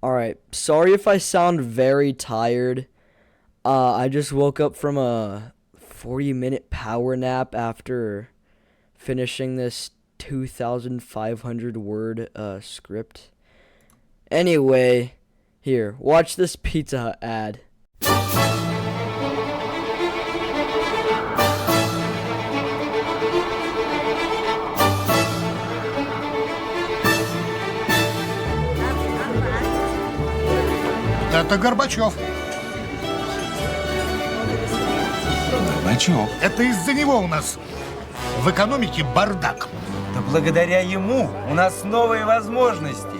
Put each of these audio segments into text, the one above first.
Alright, sorry if I sound very tired. I just woke up from a 40-minute power nap after finishing this 2,500 word script. Anyway, here, watch this Pizza Hut ad. Это Горбачев. Горбачев. Это из-за него у нас в экономике бардак. Да благодаря ему у нас новые возможности.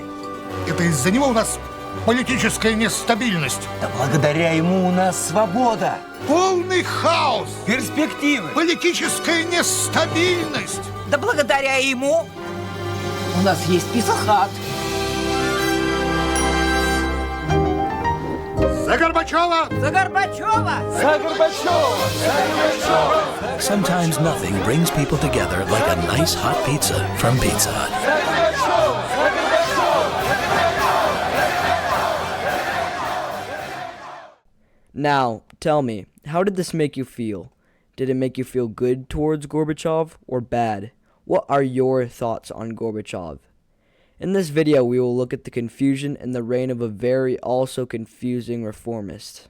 Это из-за него у нас политическая нестабильность. Да благодаря ему у нас свобода. Полный хаос. Перспективы. Политическая нестабильность. Да благодаря ему у нас есть писахат. За Горбачева! За Горбачева! За Горбачева! За Горбачева! Sometimes nothing brings people together like a nice hot pizza from Pizza Hut. За Горбачева! За Горбачева! Now, tell me, how did this make you feel? Did it make you feel good towards Gorbachev or bad? What are your thoughts on Gorbachev? In this video, we will look at the confusion and the reign of a very also confusing reformist.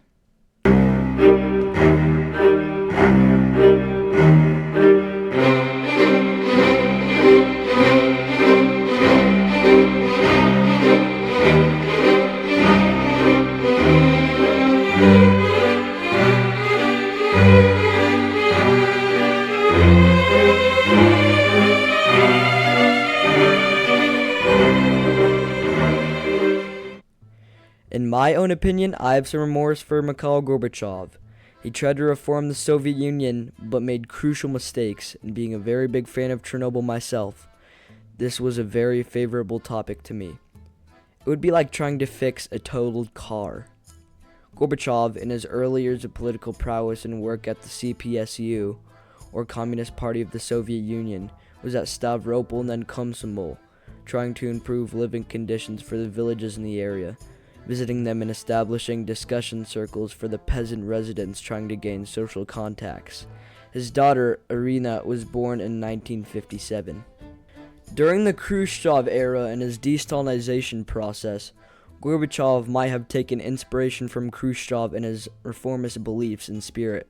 In my own opinion, I have some remorse for Mikhail Gorbachev. He tried to reform the Soviet Union, but made crucial mistakes, and being a very big fan of Chernobyl myself, this was a very favorable topic to me. It would be like trying to fix a totaled car. Gorbachev, in his early years of political prowess and work at the CPSU, or Communist Party of the Soviet Union, was at Stavropol and then Komsomol, trying to improve living conditions for the villages in the area, visiting them and establishing discussion circles for the peasant residents trying to gain social contacts. His daughter, Irina, was born in 1957. During the Khrushchev era and his de-Stalinization process, Gorbachev might have taken inspiration from Khrushchev and his reformist beliefs and spirit.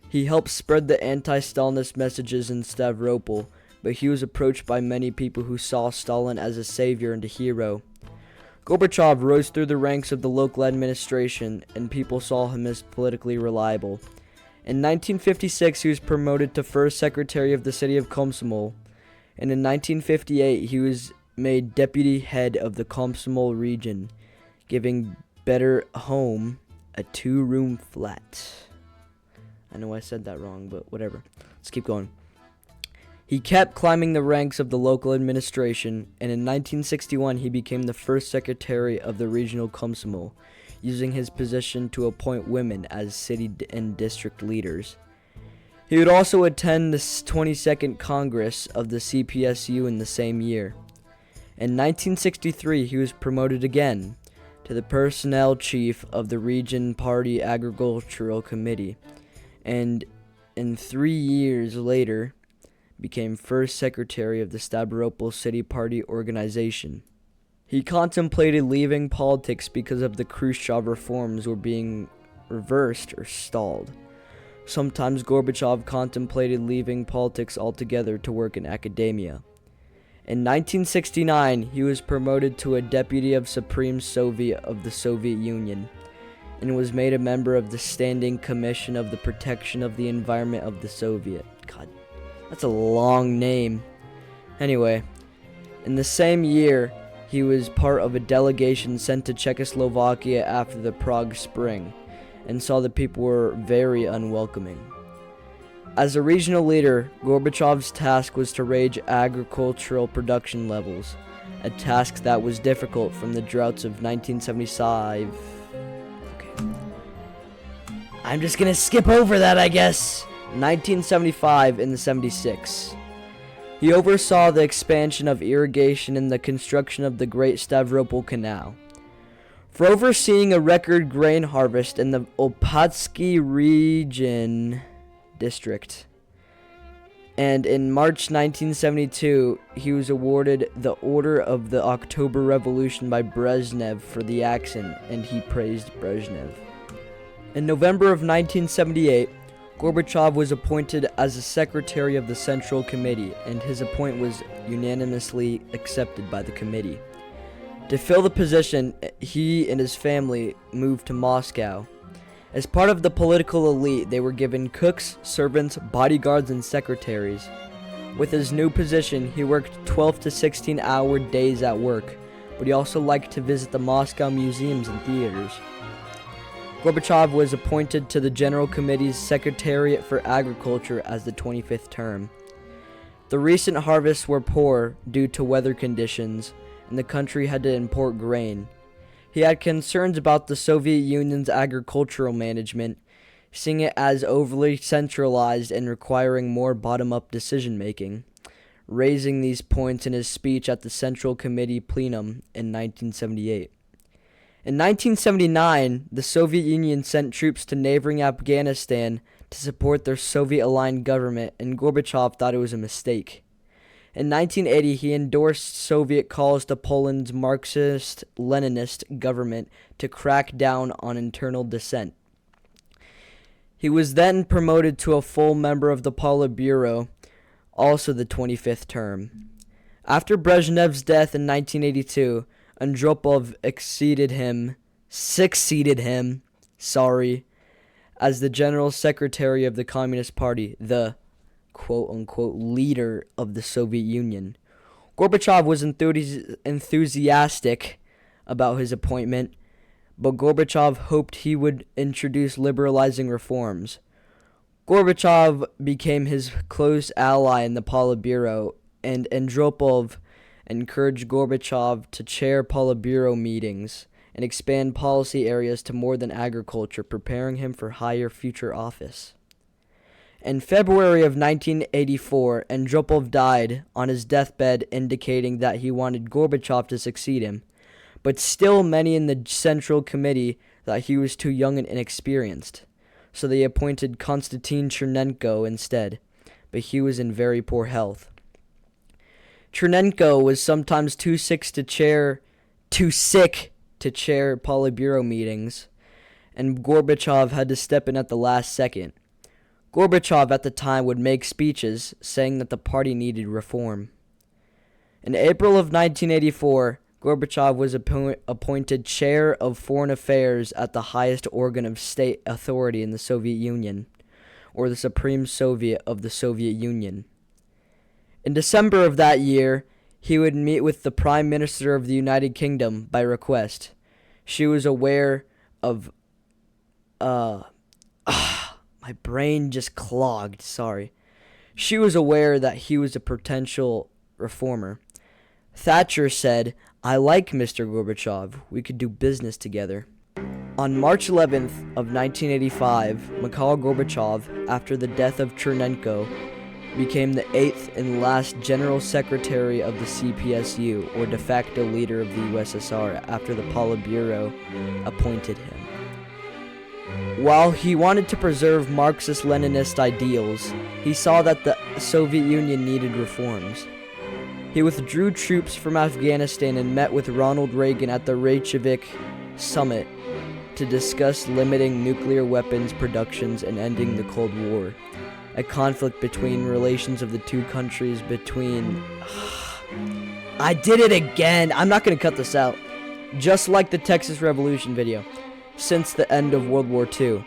He helped spread the anti-Stalinist messages in Stavropol, but he was approached by many people who saw Stalin as a savior and a hero. Gorbachev rose through the ranks of the local administration, and people saw him as politically reliable. In 1956, he was promoted to first secretary of the city of Komsomol, and in 1958, he was made deputy head of the Komsomol region, giving Better Home a 2-room flat. I know I said that wrong, but whatever. Let's keep going. He kept climbing the ranks of the local administration, and in 1961 he became the first secretary of the regional Komsomol, using his position to appoint women as city and district leaders. He would also attend the 22nd Congress of the CPSU in the same year. In 1963 he was promoted again to the personnel chief of the Region Party Agricultural Committee, and in 3 years later became first secretary of the Stavropol City Party organization. He contemplated leaving politics because of the Khrushchev reforms were being reversed or stalled. Sometimes Gorbachev contemplated leaving politics altogether to work in academia. In 1969, he was promoted to a deputy of Supreme Soviet of the Soviet Union and was made a member of the Standing Commission of the Protection of the Environment of the Soviet. God, that's a long name. Anyway, in the same year, he was part of a delegation sent to Czechoslovakia after the Prague Spring, and saw that people were very unwelcoming. As a regional leader, Gorbachev's task was to raise agricultural production levels, a task that was difficult from the droughts of 1975. Okay. I'm just gonna skip over that, I guess. 1975 and the 76. He oversaw the expansion of irrigation and the construction of the Great Stavropol Canal. for overseeing a record grain harvest in the Opatsky region district. And in March 1972, he was awarded the Order of the October Revolution by Brezhnev for the action, and he praised Brezhnev. In November of 1978, Gorbachev was appointed as the secretary of the Central Committee, and his appointment was unanimously accepted by the committee. To fill the position, he and his family moved to Moscow. As part of the political elite, they were given cooks, servants, bodyguards, and secretaries. With his new position, he worked 12 to 16-hour days at work, but he also liked to visit the Moscow museums and theaters. Gorbachev was appointed to the General Committee's Secretariat for Agriculture as the 25th term. The recent harvests were poor due to weather conditions, and the country had to import grain. He had concerns about the Soviet Union's agricultural management, seeing it as overly centralized and requiring more bottom-up decision-making, raising these points in his speech at the Central Committee plenum in 1978. In 1979, the Soviet Union sent troops to neighboring Afghanistan to support their Soviet-aligned government, and Gorbachev thought it was a mistake. In 1980, he endorsed Soviet calls to Poland's Marxist-Leninist government to crack down on internal dissent. He was then promoted to a full member of the Politburo, also the 25th term. After Brezhnev's death in 1982, Andropov succeeded him, as the General Secretary of the Communist Party, the quote-unquote leader of the Soviet Union. Gorbachev was enthusiastic about his appointment, but Gorbachev hoped he would introduce liberalizing reforms. Gorbachev became his close ally in the Politburo, and Andropov encouraged Gorbachev to chair Politburo meetings and expand policy areas to more than agriculture, preparing him for higher future office. In February of 1984, Andropov died on his deathbed, indicating that he wanted Gorbachev to succeed him, but still many in the Central Committee thought he was too young and inexperienced, so they appointed Konstantin Chernenko instead, but he was in very poor health. Chernenko was sometimes too sick to chair Politburo meetings, and Gorbachev had to step in at the last second. Gorbachev at the time would make speeches saying that the party needed reform. In April of 1984, Gorbachev was appointed chair of foreign affairs at the highest organ of state authority in the Soviet Union, or the Supreme Soviet of the Soviet Union. In December of that year, he would meet with the Prime Minister of the United Kingdom by request. She was aware of... my brain just clogged, sorry. She was aware that he was a potential reformer. Thatcher said, "I like Mr. Gorbachev. We could do business together." On March 11th of 1985, Mikhail Gorbachev, after the death of Chernenko, became the 8th and last General Secretary of the CPSU, or de facto leader of the USSR, after the Politburo appointed him. While he wanted to preserve Marxist-Leninist ideals, he saw that the Soviet Union needed reforms. He withdrew troops from Afghanistan and met with Ronald Reagan at the Reykjavik summit to discuss limiting nuclear weapons productions and ending the Cold War, a conflict between relations of the two countries between... I did it again! I'm not going to cut this out. Just like the Texas Revolution video, since the end of World War II.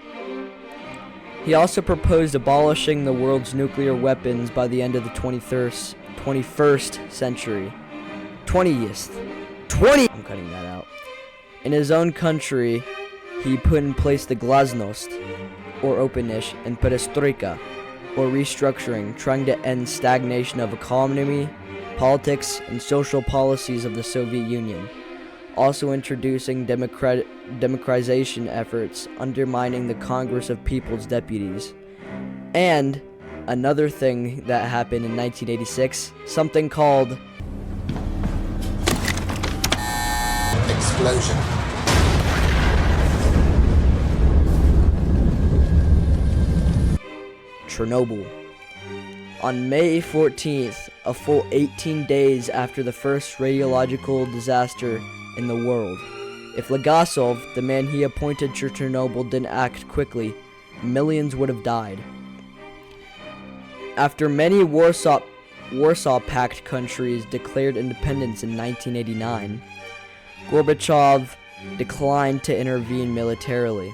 He also proposed abolishing the world's nuclear weapons by the end of the 21st century. 20th. I'm cutting that out. In his own country, he put in place the glasnost, or openness, and perestroika, or restructuring, trying to end stagnation of economy, politics, and social policies of the Soviet Union. Also introducing democratization efforts, undermining the Congress of People's Deputies. And another thing that happened in 1986, something called Explosion. Chernobyl. On May 14th, a full 18 days after the first radiological disaster in the world, if Legasov, the man he appointed to Chernobyl, didn't act quickly, millions would have died. After many Warsaw Pact countries declared independence in 1989, Gorbachev declined to intervene militarily.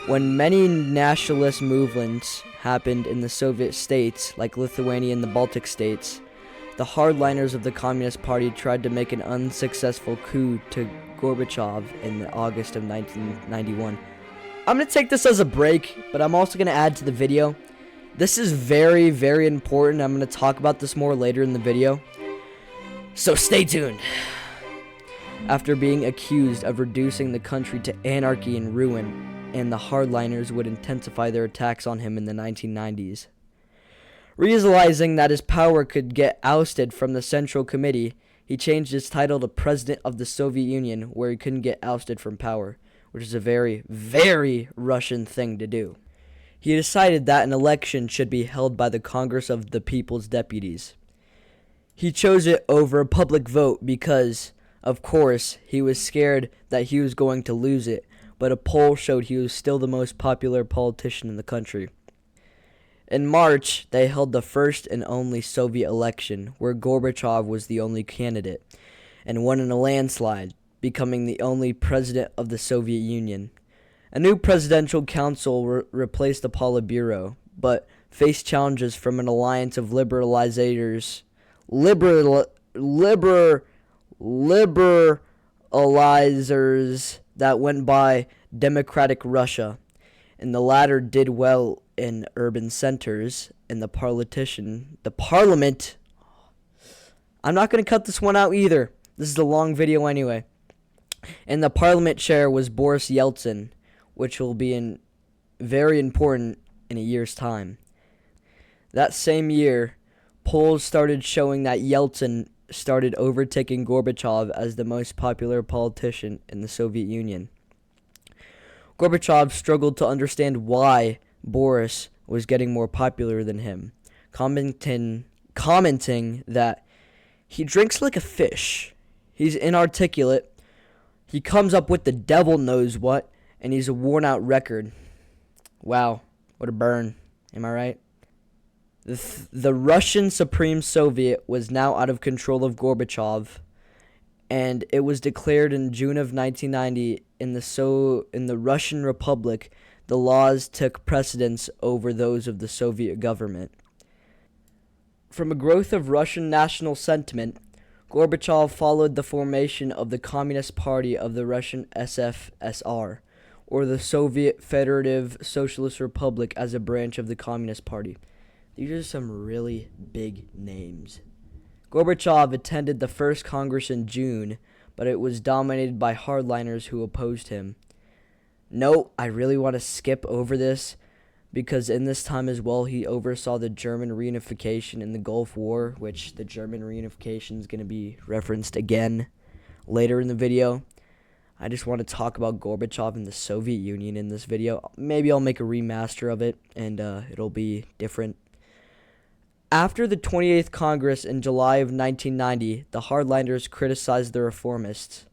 When many nationalist movements happened in the Soviet states, like Lithuania and the Baltic states, the hardliners of the Communist Party tried to make an unsuccessful coup to Gorbachev in August of 1991. I'm going to take this as a break, but I'm also going to add to the video. This is very, very important. I'm going to talk about this more later in the video, so stay tuned. After being accused of reducing the country to anarchy and ruin, and the hardliners would intensify their attacks on him in the 1990s. Realizing that his power could get ousted from the Central Committee, he changed his title to President of the Soviet Union, where he couldn't get ousted from power, which is a very, very Russian thing to do. He decided that an election should be held by the Congress of the People's Deputies. He chose it over a public vote because, of course, he was scared that he was going to lose it, but a poll showed he was still the most popular politician in the country. In March, they held the first and only Soviet election, where Gorbachev was the only candidate, and won in a landslide, becoming the only president of the Soviet Union. A new presidential council replaced the Politburo, but faced challenges from an alliance of liberalizers that went by Democratic Russia, and the latter did well in urban centers, and the parliament, I'm not going to cut this one out either. This is a long video anyway. And the parliament chair was Boris Yeltsin, which will be very important in a year's time. That same year, polls started showing that Yeltsin started overtaking Gorbachev as the most popular politician in the Soviet Union. Gorbachev struggled to understand why Boris was getting more popular than him, commenting that he drinks like a fish, he's inarticulate, he comes up with the devil knows what, and he's a worn-out record. Wow, what a burn, am I right? The Russian Supreme Soviet was now out of control of Gorbachev, and it was declared in June of 1990 in the Russian Republic, the laws took precedence over those of the Soviet government. From a growth of Russian national sentiment, Gorbachev followed the formation of the Communist Party of the Russian SFSR, or the Soviet Federative Socialist Republic, as a branch of the Communist Party. These are some really big names. Gorbachev attended the first Congress in June, but it was dominated by hardliners who opposed him. No, I really want to skip over this, because in this time as well, he oversaw the German reunification in the Gulf War, which the German reunification is going to be referenced again later in the video. I just want to talk about Gorbachev and the Soviet Union in this video. Maybe I'll make a remaster of it, and it'll be different. After the 28th Congress in July of 1990, the hardliners criticized the reformists,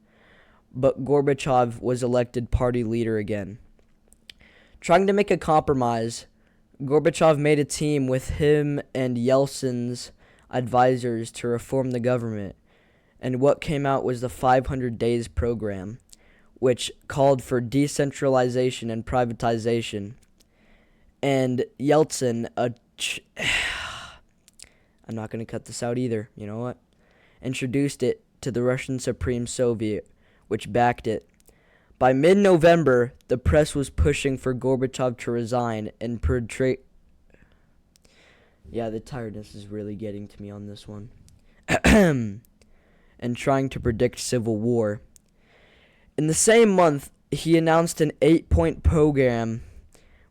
but Gorbachev was elected party leader again. Trying to make a compromise, Gorbachev made a team with him and Yeltsin's advisors to reform the government, and what came out was the 500 Days program, which called for decentralization and privatization. And Yeltsin, I'm not going to cut this out either, you know what? Introduced it to the Russian Supreme Soviet, which backed it. By mid-November, the press was pushing for Gorbachev to resign and portray... Yeah, the tiredness is really getting to me on this one. And trying to predict civil war. In the same month, he announced an 8-point program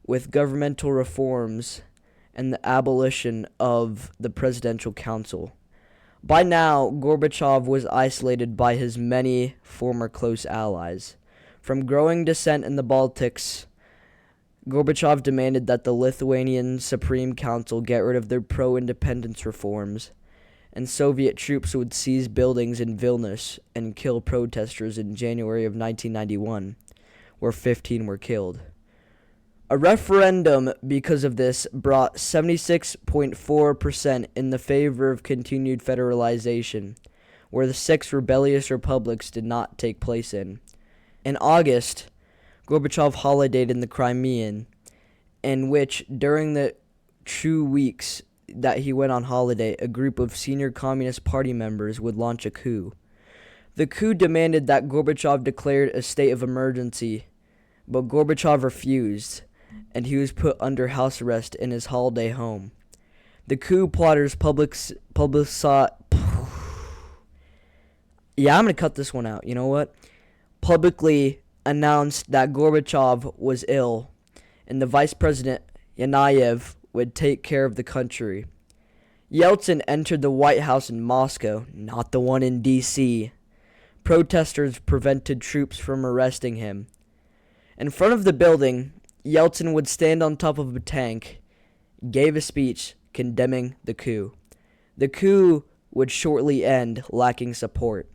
with governmental reforms and the abolition of the Presidential Council. By now, Gorbachev was isolated by his many former close allies. From growing dissent in the Baltics, Gorbachev demanded that the Lithuanian Supreme Council get rid of their pro-independence reforms, and Soviet troops would seize buildings in Vilnius and kill protesters in January of 1991, where 15 were killed. A referendum because of this brought 76.4% in the favor of continued federalization, where the 6 rebellious republics did not take place in. In August, Gorbachev holidayed in the Crimean, in which, during the 2 weeks that he went on holiday, a group of senior Communist Party members would launch a coup. The coup demanded that Gorbachev declared a state of emergency, but Gorbachev refused, and he was put under house arrest in his holiday home. The coup plotters I'm going to cut this one out. You know what? Publicly announced that Gorbachev was ill, and the vice president, Yanayev, would take care of the country. Yeltsin entered the White House in Moscow, not the one in D.C. Protesters prevented troops from arresting him. In front of the building, Yeltsin would stand on top of a tank, gave a speech condemning the coup. The coup would shortly end, lacking support.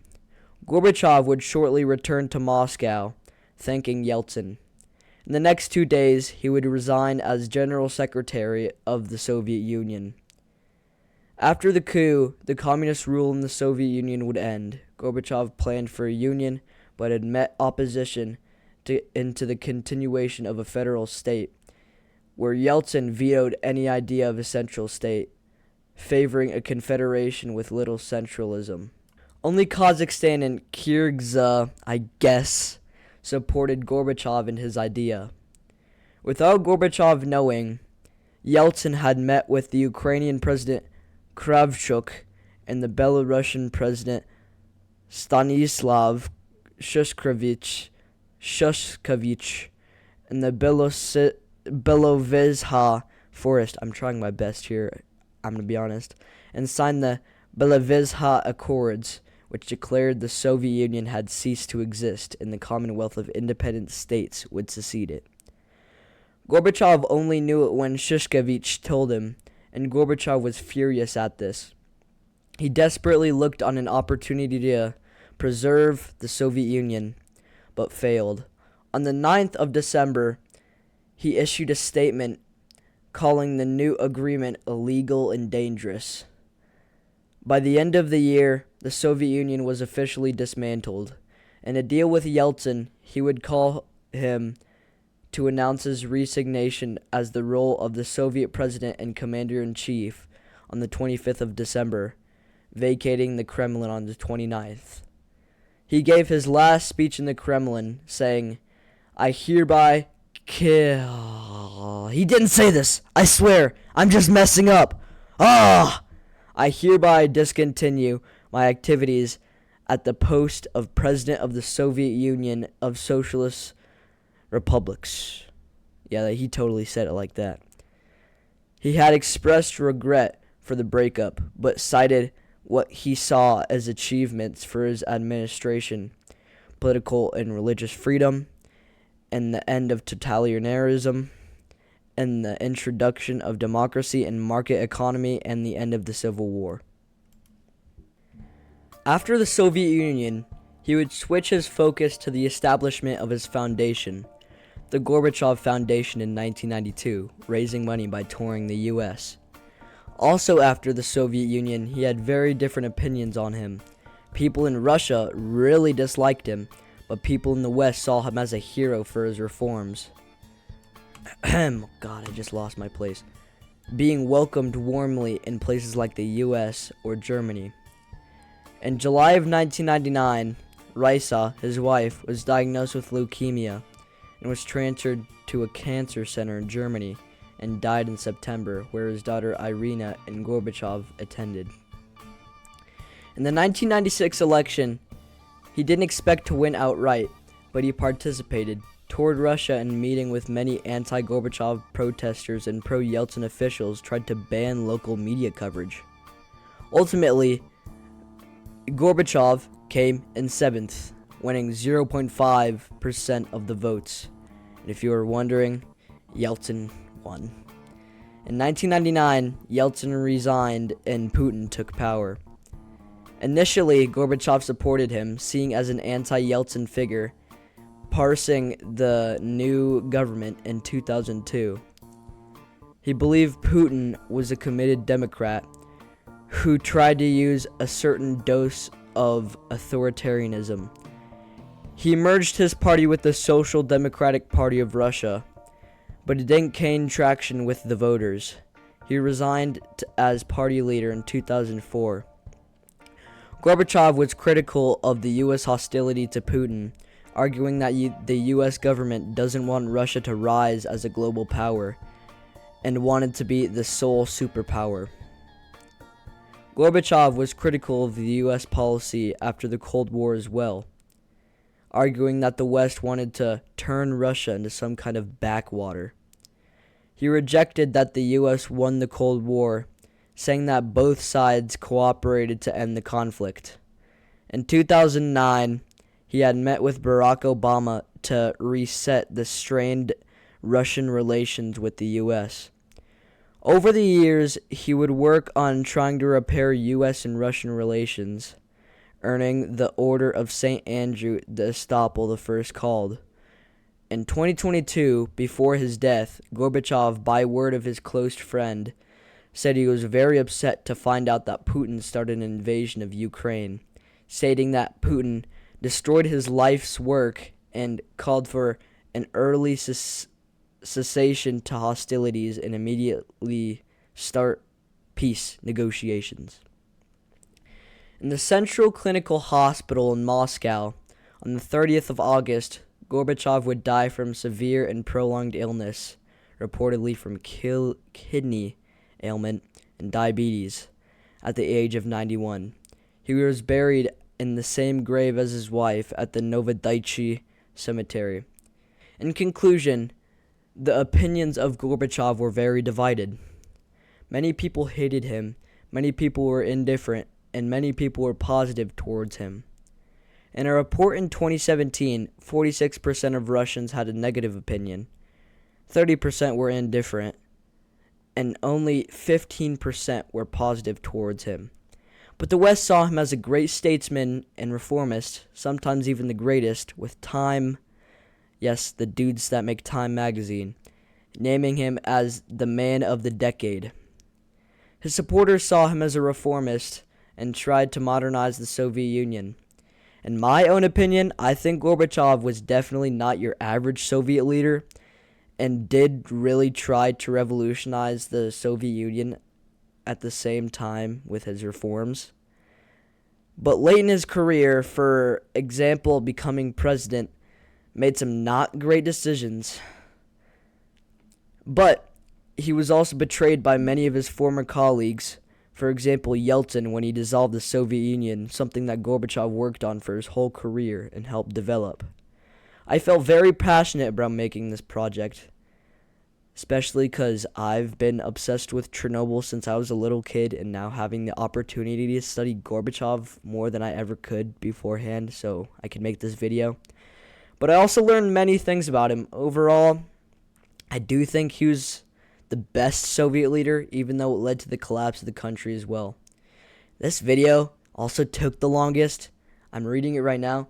Gorbachev would shortly return to Moscow, thanking Yeltsin. In the next 2 days, he would resign as General Secretary of the Soviet Union. After the coup, the communist rule in the Soviet Union would end. Gorbachev planned for a union, but had met opposition into the continuation of a federal state, where Yeltsin vetoed any idea of a central state, favoring a confederation with little centralism. Only Kazakhstan and Kyrgyzstan, I guess, supported Gorbachev in his idea. Without Gorbachev knowing, Yeltsin had met with the Ukrainian President Kravchuk and the Belarusian President Stanislav Shushkevich in the Belovezha forest. I'm trying my best here, I'm going to be honest. And signed the Belovezha Accords, which declared the Soviet Union had ceased to exist and the Commonwealth of Independent States would succeed it. Gorbachev only knew it when Shushkevich told him, and Gorbachev was furious at this. He desperately looked on an opportunity to preserve the Soviet Union, but failed. On the 9th of December, he issued a statement calling the new agreement illegal and dangerous. By the end of the year, the Soviet Union was officially dismantled. In a deal with Yeltsin, he would call him to announce his resignation as the role of the Soviet president and commander-in-chief on the 25th of December, vacating the Kremlin on the 29th. He gave his last speech in the Kremlin, saying, "I hereby kill..." He didn't say this. I swear. I'm just messing up. I hereby discontinue my activities at the post of President of the Soviet Union of Socialist Republics. Yeah, he totally said it like that. He had expressed regret for the breakup, but cited what he saw as achievements for his administration: political and religious freedom, and the end of totalitarianism, and the introduction of democracy and market economy, and the end of the Civil War. After the Soviet Union, he would switch his focus to the establishment of his foundation, the Gorbachev Foundation, in 1992, raising money by touring the U.S. Also after the Soviet Union, he had very different opinions on him. People in Russia really disliked him, but people in the West saw him as a hero for his reforms. God, I just lost my place. Being welcomed warmly in places like the U.S. or Germany. In July of 1999, Raisa, his wife, was diagnosed with leukemia and was transferred to a cancer center in Germany and died in September, where his daughter Irina and Gorbachev attended. In the 1996 election, he didn't expect to win outright, but he participated, toured Russia, and meeting with many anti-Gorbachev protesters and pro-Yeltsin officials tried to ban local media coverage. Ultimately, Gorbachev came in 7th, winning 0.5% of the votes. And if you were wondering, Yeltsin won. In 1999, Yeltsin resigned and Putin took power. Initially, Gorbachev supported him, seeing as an anti-Yeltsin figure, parsing the new government in 2002. He believed Putin was a committed Democrat who tried to use a certain dose of authoritarianism. He merged his party with the Social Democratic Party of Russia, but it didn't gain traction with the voters. He resigned as party leader in 2004. Gorbachev was critical of the U.S. hostility to Putin, arguing that the U.S. government doesn't want Russia to rise as a global power and wanted to be the sole superpower. Gorbachev was critical of the U.S. policy after the Cold War as well, arguing that the West wanted to turn Russia into some kind of backwater. He rejected that the U.S. won the Cold War, saying that both sides cooperated to end the conflict. In 2009, he had met with Barack Obama to reset the strained Russian relations with the U.S. Over the years, he would work on trying to repair U.S. and Russian relations, earning the Order of St. Andrew the Estoppel the first called. In 2022, before his death, Gorbachev, by word of his close friend, said he was very upset to find out that Putin started an invasion of Ukraine, stating that Putin destroyed his life's work and called for an early cessation to hostilities and immediately start peace negotiations. In the Central Clinical Hospital in Moscow, on the 30th of August, Gorbachev would die from severe and prolonged illness, reportedly from kidney ailment and diabetes, at the age of 91. He was buried in the same grave as his wife at the Novodevichy Cemetery. In conclusion, the opinions of Gorbachev were very divided. Many people hated him, many people were indifferent, and many people were positive towards him. In a report in 2017, 46% of Russians had a negative opinion, 30% were indifferent, and only 15% were positive towards him. But the West saw him as a great statesman and reformist, sometimes even the greatest, with Time, yes, the dudes that make Time magazine, naming him as the man of the decade. His supporters saw him as a reformist and tried to modernize the Soviet Union. In my own opinion, I think Gorbachev was definitely not your average Soviet leader and did really try to revolutionize the Soviet Union at the same time with his reforms. But late in his career, for example, becoming president, made some not great decisions. But he was also betrayed by many of his former colleagues. For example, Yeltsin, when he dissolved the Soviet Union, something that Gorbachev worked on for his whole career and helped develop. I felt very passionate about making this project, especially because I've been obsessed with Chernobyl since I was a little kid, and now having the opportunity to study Gorbachev more than I ever could beforehand, so I could make this video. But I also learned many things about him. Overall, I do think he was the best Soviet leader, even though it led to the collapse of the country as well. This video also took the longest. I'm reading it right now.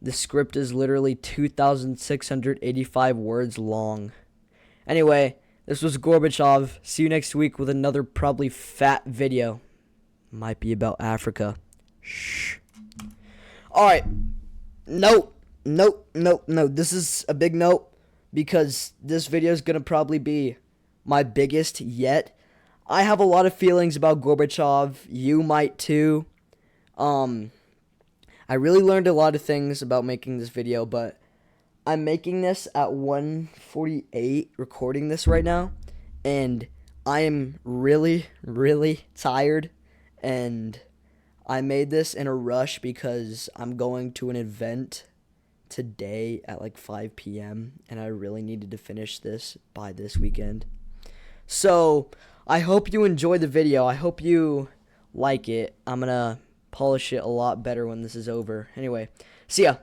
The script is literally 2,685 words long. Anyway, this was Gorbachev. See you next week with another probably fat video. Might be about Africa. Shh. Alright. Note. This is a big note because this video is going to probably be my biggest yet. I have a lot of feelings about Gorbachev. You might too. I really learned a lot of things about making this video, but I'm making this at 1:48, recording this right now, and I am really, really tired, and I made this in a rush because I'm going to an event today at like 5 p.m., and I really needed to finish this by this weekend. So, I hope you enjoyed the video. I hope you like it. I'm gonna polish it a lot better when this is over. Anyway, see ya.